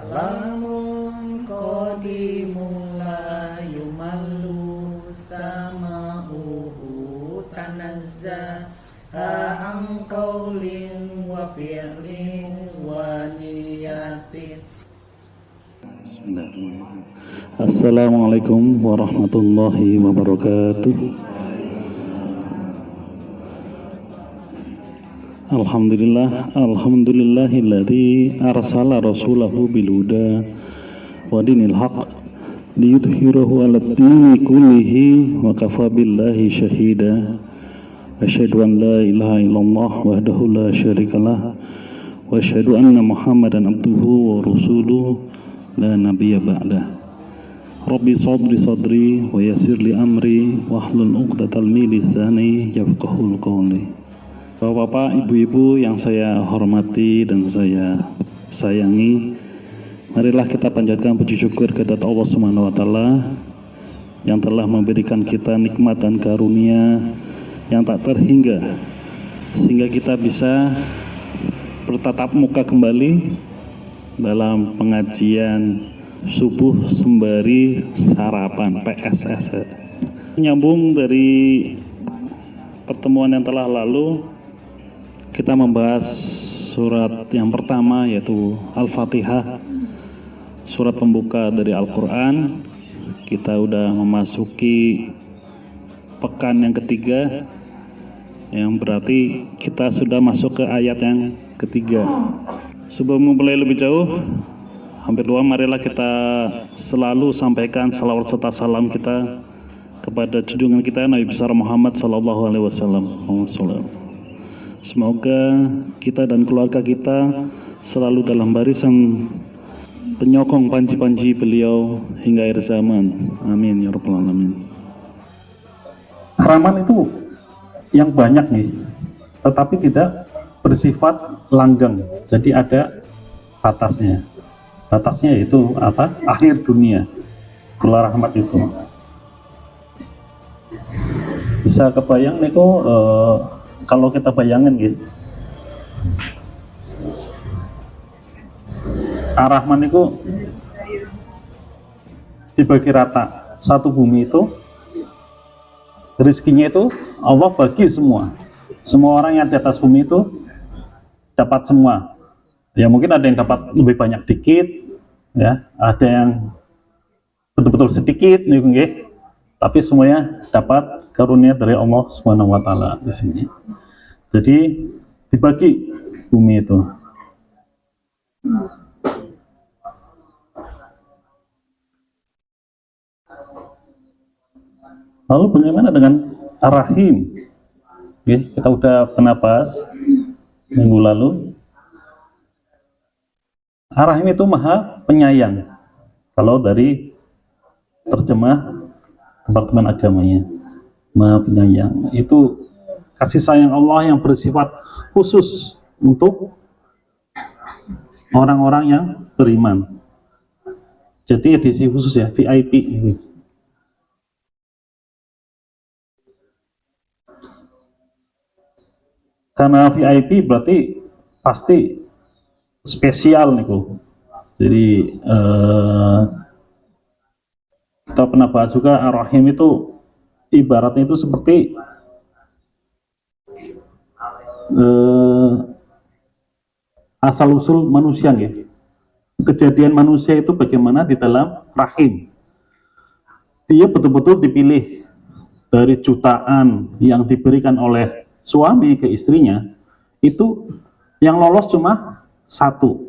Kalamun qadimun la yumallu sama'uhu tanazza an qawlin wa fi'lin wa niyatin. Bismillahirrahmanirrahim. Assalamualaikum warahmatullahi wabarakatuh. Alhamdulillahilladzi arsala rasulahu bilhuda wa dinil haq liyudhhirahu 'alad dini kullihi wa kafa billahi syahida. Asyhadu an la ilaha illallah wahdahu la syarikalah wa asyhadu anna Muhammadan abduhu wa rasuluhu la nabiyya ba'dah. Rabbi sadri wa yassir li amri wahlul 'uqdatal min lisani yafqahul qawli. Bapak-bapak, ibu-ibu yang saya hormati dan saya sayangi, marilah kita panjatkan puji syukur kepada Allah Subhanahu wa taala yang telah memberikan kita nikmat dan karunia yang tak terhingga sehingga kita bisa bertatap muka kembali dalam pengajian subuh sembari sarapan PSS. Menyambung dari pertemuan yang telah lalu, kita membahas surat yang pertama yaitu Al-Fatihah, surat pembuka dari Al-Quran. Kita sudah memasuki pekan yang ketiga, yang berarti kita sudah masuk ke ayat yang ketiga. Sebelum memulai lebih jauh, hampir luar, marilah kita selalu sampaikan salawat serta salam kita kepada junjungan kita Nabi besar Muhammad sallallahu alaihi wasallam. Semoga kita dan keluarga kita selalu dalam barisan penyokong panji-panji beliau hingga akhir zaman. Amin ya rabbal alamin. Haraman itu yang banyak nih, tetapi tidak bersifat langgeng. Jadi ada batasnya. Batasnya yaitu apa? Akhir dunia. Keluar rahmat itu. Bisa kebayang nih kok, kalau kita bayangin gitu, Ar-Rahman itu dibagi rata. Satu bumi itu rezekinya itu Allah bagi semua. Semua orang yang di atas bumi itu dapat semua. Ya mungkin ada yang dapat lebih banyak dikit, ya ada yang betul-betul sedikit nih, tapi semuanya dapat karunia dari Allah Subhanahu wa taala di sini. Jadi dibagi bumi itu. Lalu bagaimana dengan Ar-Rahim? Ya, kita udah pernah bahas minggu lalu. Ar-Rahim itu Maha Penyayang. Kalau dari terjemah Departemen Agamanya, Maha Penyayang itu kasih sayang Allah yang bersifat khusus untuk orang-orang yang beriman. Jadi edisi khusus ya, VIP. Karena VIP berarti pasti spesial nih. Jadi kita pernah bahas juga Ar-Rahim itu ibaratnya itu seperti asal-usul manusia ya. Kejadian manusia itu bagaimana di dalam rahim. Dia betul-betul dipilih dari jutaan yang diberikan oleh suami ke istrinya, itu yang lolos cuma satu.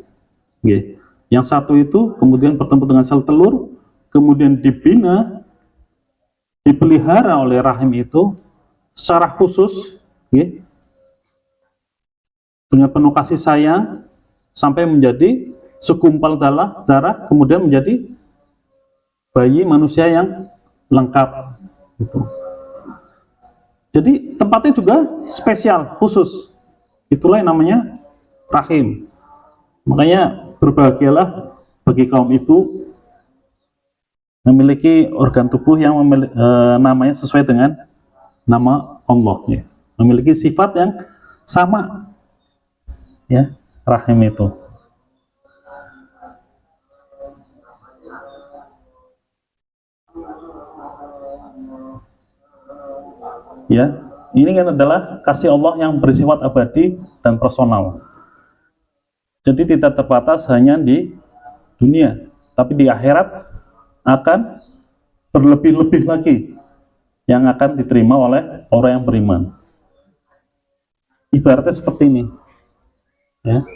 Yang satu itu kemudian bertemu dengan sel telur, kemudian dibina, dipelihara oleh rahim itu secara khusus, dengan penuh kasih sayang sampai menjadi segumpal darah, kemudian menjadi bayi manusia yang lengkap. Gitu. Jadi tempatnya juga spesial, khusus. Itulah yang namanya rahim. Makanya berbahagialah bagi kaum itu memiliki organ tubuh yang namanya sesuai dengan nama Allah, ya. Memiliki sifat yang sama, ya, rahim itu. Ya, ini kan adalah kasih Allah yang bersifat abadi dan personal. Jadi tidak terbatas hanya di dunia, tapi di akhirat akan berlebih-lebih lagi yang akan diterima oleh orang yang beriman. Ibaratnya seperti ini, ya.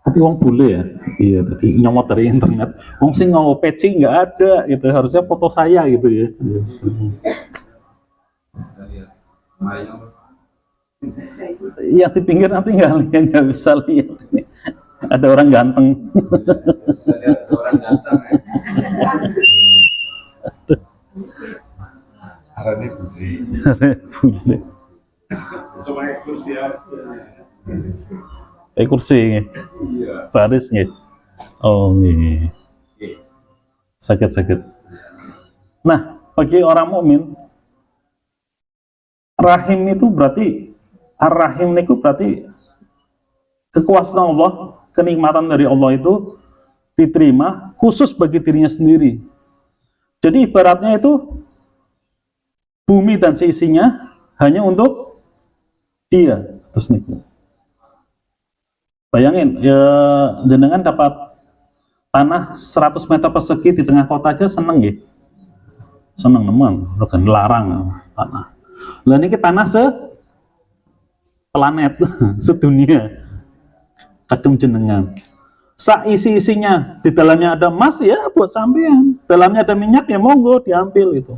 Tapi wong bule ya, iya tadi nyomot dari internet. Wong sing nggawa peci nggak ada, gitu. Harusnya foto saya gitu ya. Yang di pinggir nanti nggak bisa lihat. Ada orang ganteng. Bule. Kursi nggih. Baris nggih. Oh nggih. Sakit. Nah, bagi orang mukmin, rahim itu berarti ar-rahim itu berarti kekuasaan Allah, kenikmatan dari Allah itu diterima khusus bagi dirinya sendiri. Jadi ibaratnya itu bumi dan seisinya hanya untuk dia terus nikmat. Bayangin, ya, jenengan dapat tanah 100 meter persegi di tengah kota aja seneng ya? Seneng teman, bukan larang tanah. Lah ini tanah planet, sedunia, kadung jenengan. Isi-isinya, di dalamnya ada emas ya buat sampean, dalamnya ada minyak ya monggo diambil itu.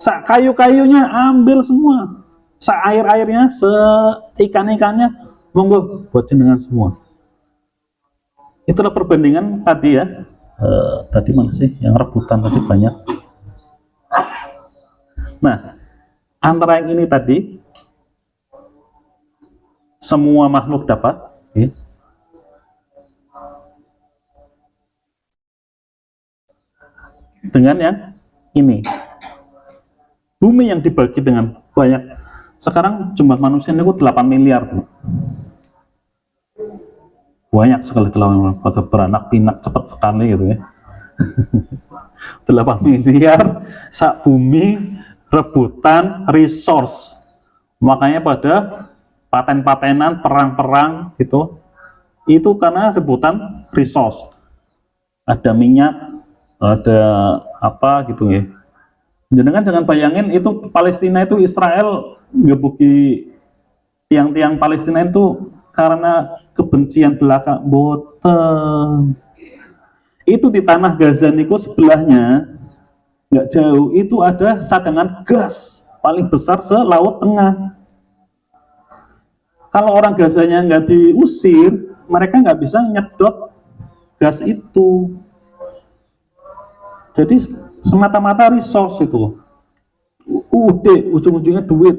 Kayu-kayunya ambil semua, air-airnya, ikan-ikannya monggo buat jenengan semua. Itulah perbandingan tadi ya. Tadi mana sih yang rebutan tadi banyak. Nah, antara yang ini tadi semua makhluk dapat, ya. Dengan yang ini, bumi yang dibagi dengan banyak. Sekarang jumlah manusia itu 8 miliar. Banyak sekali kalau pada beranak pinak cepat sekali gitu ya. 8 miliar sak bumi rebutan resource. Makanya pada paten-patenan, perang-perang gitu, itu karena rebutan resource. Ada minyak, ada apa gitu ya. Jangan bayangin itu Palestina itu Israel ngebuki tiang-tiang Palestina itu karena kebencian belaka boten. Itu di tanah Gaza niku sebelahnya nggak jauh itu ada cadangan gas paling besar se-Laut Tengah. Kalau orang Gazanya nggak diusir, mereka nggak bisa nyedot gas itu. Jadi semata-mata resource itu. Ujung-ujungnya duit.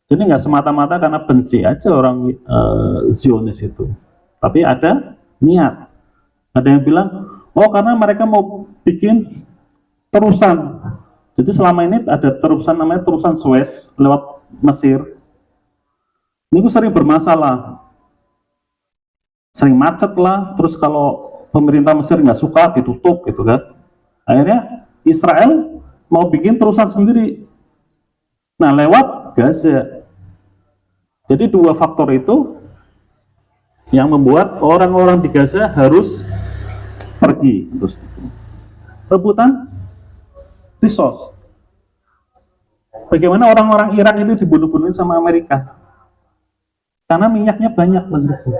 Jadi nggak semata-mata karena benci aja orang Zionis itu. Tapi ada niat. Ada yang bilang, oh karena mereka mau bikin terusan. Jadi selama ini ada terusan namanya terusan Suez lewat Mesir. Ini sering bermasalah. Sering macet lah, terus kalau pemerintah Mesir nggak suka ditutup gitu kan. Akhirnya Israel mau bikin terusan sendiri. Nah lewat Gaza. Jadi dua faktor itu yang membuat orang-orang di Gaza harus pergi. Terus rebutan resource. Bagaimana orang-orang Irak itu dibunuh-bunuhin sama Amerika? Karena minyaknya banyak begitu.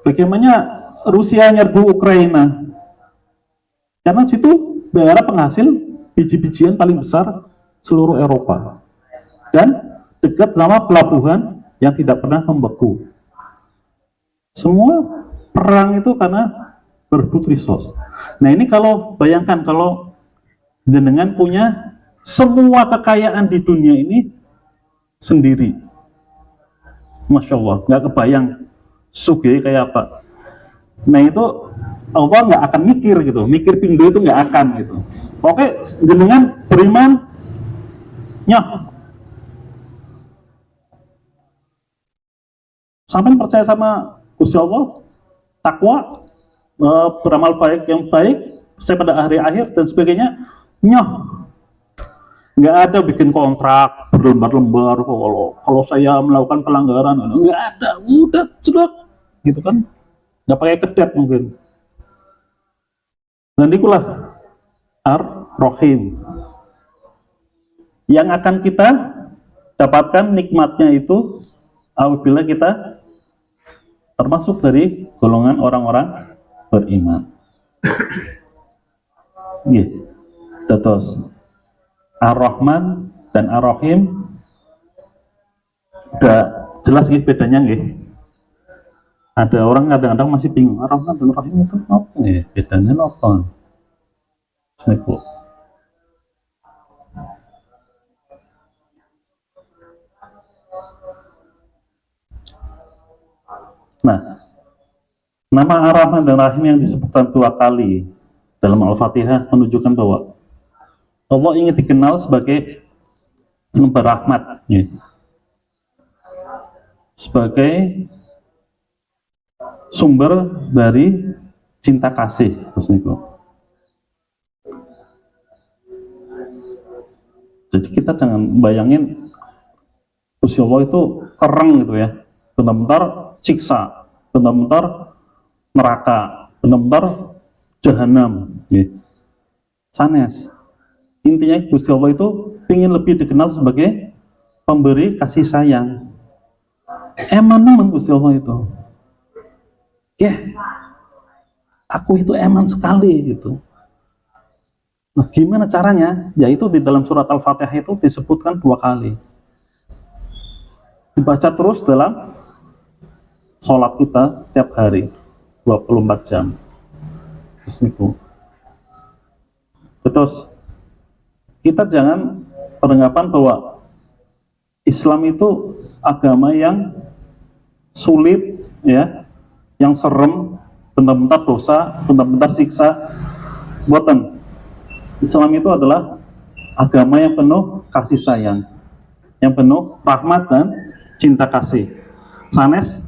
Bagaimana Rusia nyerbu Ukraina? Karena situ daerah penghasil biji-bijian paling besar seluruh Eropa dan dekat sama pelabuhan yang tidak pernah membeku. Semua perang itu karena berebut resource. Nah ini kalau bayangkan kalau jenengan punya semua kekayaan di dunia ini sendiri, Masya Allah, nggak kebayang sugih kayak apa. Nah itu Allah nggak akan mikir gitu, mikir pindo itu nggak akan gitu. Oke, jenengan beriman, nyah, sampai percaya sama Gusti Allah, takwa, beramal baik yang baik, percaya pada hari akhir dan sebagainya, nyoh. Nggak ada bikin kontrak berlembar-lembar, kalau saya melakukan pelanggaran, nggak ada, udah jelas gitu kan, nggak pakai kedet mungkin. Dan itulah Ar-Rahim yang akan kita dapatkan nikmatnya itu apabila kita termasuk dari golongan orang-orang beriman. Terus Ar-Rahman dan Ar-Rahim udah jelas nih bedanya nggih. Ada orang kadang-kadang masih bingung Ar-Rahman dan Ar-Rahim itu apa nih? Bedanya apa? Sniku. Nah, nama Ar-Rahman dan Ar-Rahim yang disebutkan 2 kali dalam Al-Fatihah menunjukkan bahwa Allah ingin dikenal sebagai penyembah rahmat, ya. Sebagai sumber dari cinta kasih, terus niku. Jadi kita jangan bayangin Gusti Allah itu kereng gitu ya, benar-benar siksa, benar-benar neraka, benar-benar jahanam, ya. Sanes. Intinya Gusti Allah itu ingin lebih dikenal sebagai pemberi kasih sayang. Eman Gusti Allah itu. Aku itu eman sekali gitu. Nah, gimana caranya? Yaitu di dalam surat Al-Fatihah itu disebutkan 2 kali. Dibaca terus dalam sholat kita setiap hari 24 jam. Terus niku. Terus kita jangan beranggapan bahwa Islam itu agama yang sulit, ya, yang serem, bentar-bentar dosa, bentar-bentar siksa. Buatan. Islam itu adalah agama yang penuh kasih sayang, yang penuh rahmat dan cinta kasih. Sanes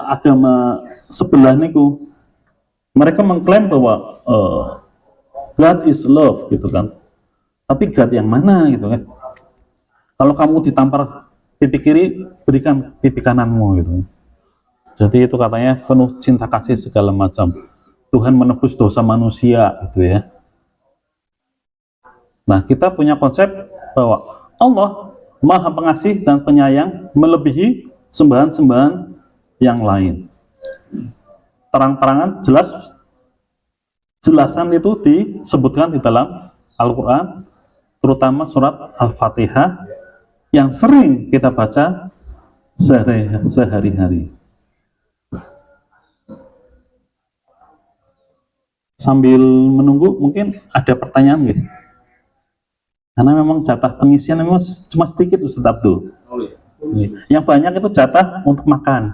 agama sebelah niku, mereka mengklaim bahwa God is love gitu kan. Tapi God yang mana gitu kan? Kalau kamu ditampar pipi kiri, berikan pipi kananmu gitu. Jadi itu katanya penuh cinta kasih segala macam. Tuhan menebus dosa manusia gitu ya. Nah, kita punya konsep bahwa Allah Maha Pengasih dan Penyayang melebihi sembahan-sembahan yang lain. Terang-terangan jelasan itu disebutkan di dalam Al-Quran, terutama surat Al-Fatihah yang sering kita baca sehari-hari. Sambil menunggu mungkin ada pertanyaan nggih? Karena memang jatah pengisian memang cuma sedikit Ustaz Abdul. Yang banyak itu jatah untuk makan.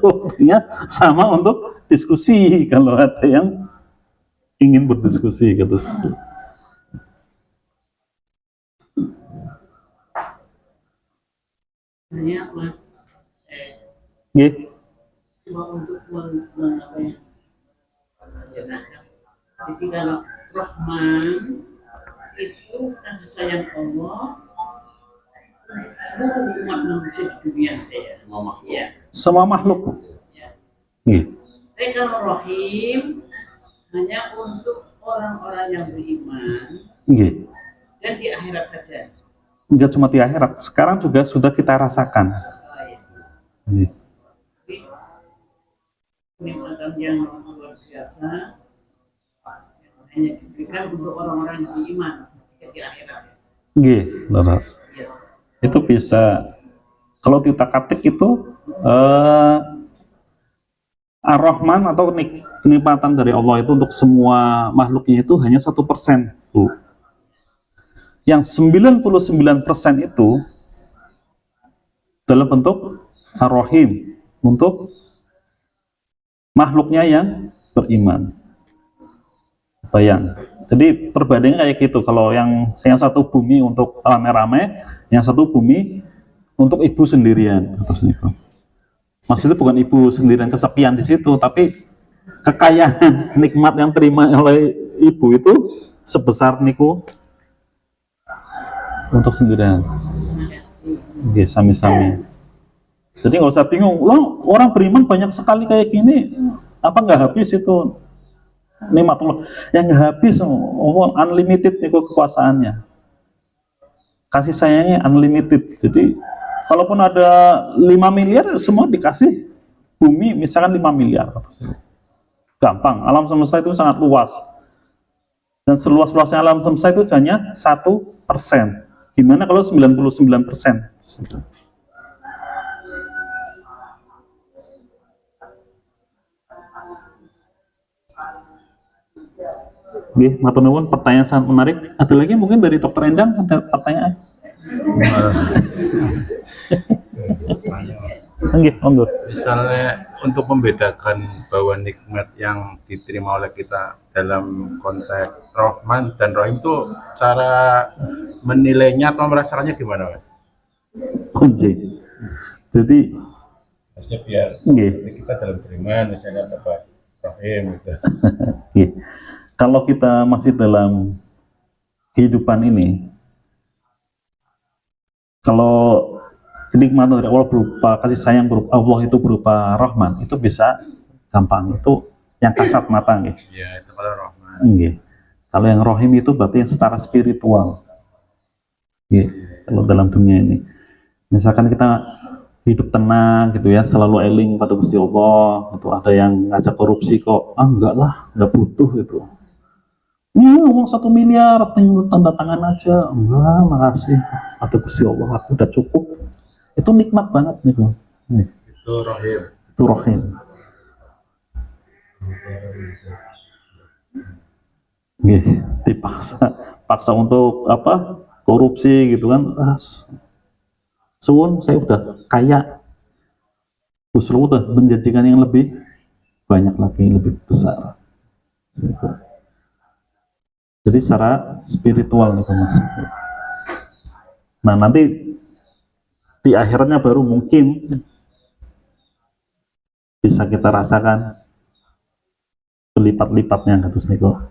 Waktunya sama untuk diskusi kalau ada yang ingin berdiskusi gitu. Banyak Mas. Nggih. Cuma untuk jadi kalau Rahman itu kasih sayang Allah seluruh umat manusia di dunia ya. Semua makhluk. Ya. Nggih. Tapi kalau Rahim hanya untuk orang-orang yang beriman Nggih. dan di akhirat saja. Enggak cuma di akhirat, sekarang juga sudah kita rasakan. Nggih. Kenikmatan yang luar biasa hanya diberikan untuk orang-orang yang beriman di akhirat. Nggih, leres. Ya. Itu bisa kalau diutak-atik itu Ar-Rahman atau kenikmatan dari Allah itu untuk semua makhluknya itu hanya 1%. Yang 99% itu dalam bentuk Ar-Rahim untuk makhluknya yang beriman. Bayang. Jadi perbandingan kayak gitu. Kalau yang satu bumi untuk rame-rame, yang satu bumi untuk ibu sendirian. Terus niku. Maksudnya bukan ibu sendirian kesepian di situ, tapi kekayaan nikmat yang terima oleh ibu itu sebesar niku untuk sendirian. Oke, sami-sami. Jadi nggak usah bingung, loh orang beriman banyak sekali kayak gini, apa nggak habis itu nikmatullah? Yang nggak habis, unlimited niku kekuasaannya. Kasih sayangnya unlimited. Jadi kalaupun ada 5 miliar, semua dikasih. Bumi misalkan 5 miliar. Gampang, alam semesta itu sangat luas. Dan seluas-luasnya alam semesta itu hanya 1%. Gimana kalau 99%? Oke, matur nuwun, pertanyaan sangat menarik. Ada lagi mungkin dari Dokter Endang ada pertanyaan? Oke, monggo. Misalnya untuk membedakan bahwa nikmat yang diterima oleh kita dalam konteks Rahman dan Rahim itu cara menilainya atau merasakannya gimana, Mas? Kunci. Jadi, Maksudnya biar kita dalam beriman misalnya dapat Rahim gitu. oke. Kalau kita masih dalam kehidupan ini, kalau kenikmatan dari Allah berupa kasih sayang berupa Allah itu berupa Rahman, itu bisa gampang, itu yang kasat mata nih. Ya, itu kalau Rahman. Kalau yang Rahim itu berarti secara spiritual. Kalau dalam dunia ini, misalkan kita hidup tenang gitu ya, selalu eling pada Gusti Allah, itu ada yang ngajak korupsi kok, enggak lah, enggak butuh itu. Uang 1 miliar, tanda tangan aja, enggak, makasih, ada Gusti Allah, aku udah cukup. Itu nikmat banget nih, Bang. Itu Rahim. Itu Rahim. Dipaksa untuk apa? Korupsi gitu kan. Suwun, saya udah kaya. Gusti Allah udah menjanjikan yang lebih banyak lagi, lebih besar. Jadi secara spiritual nih, Mas. Nah, nanti di akhirnya baru mungkin bisa kita rasakan berlipat-lipatnya, terus Niko.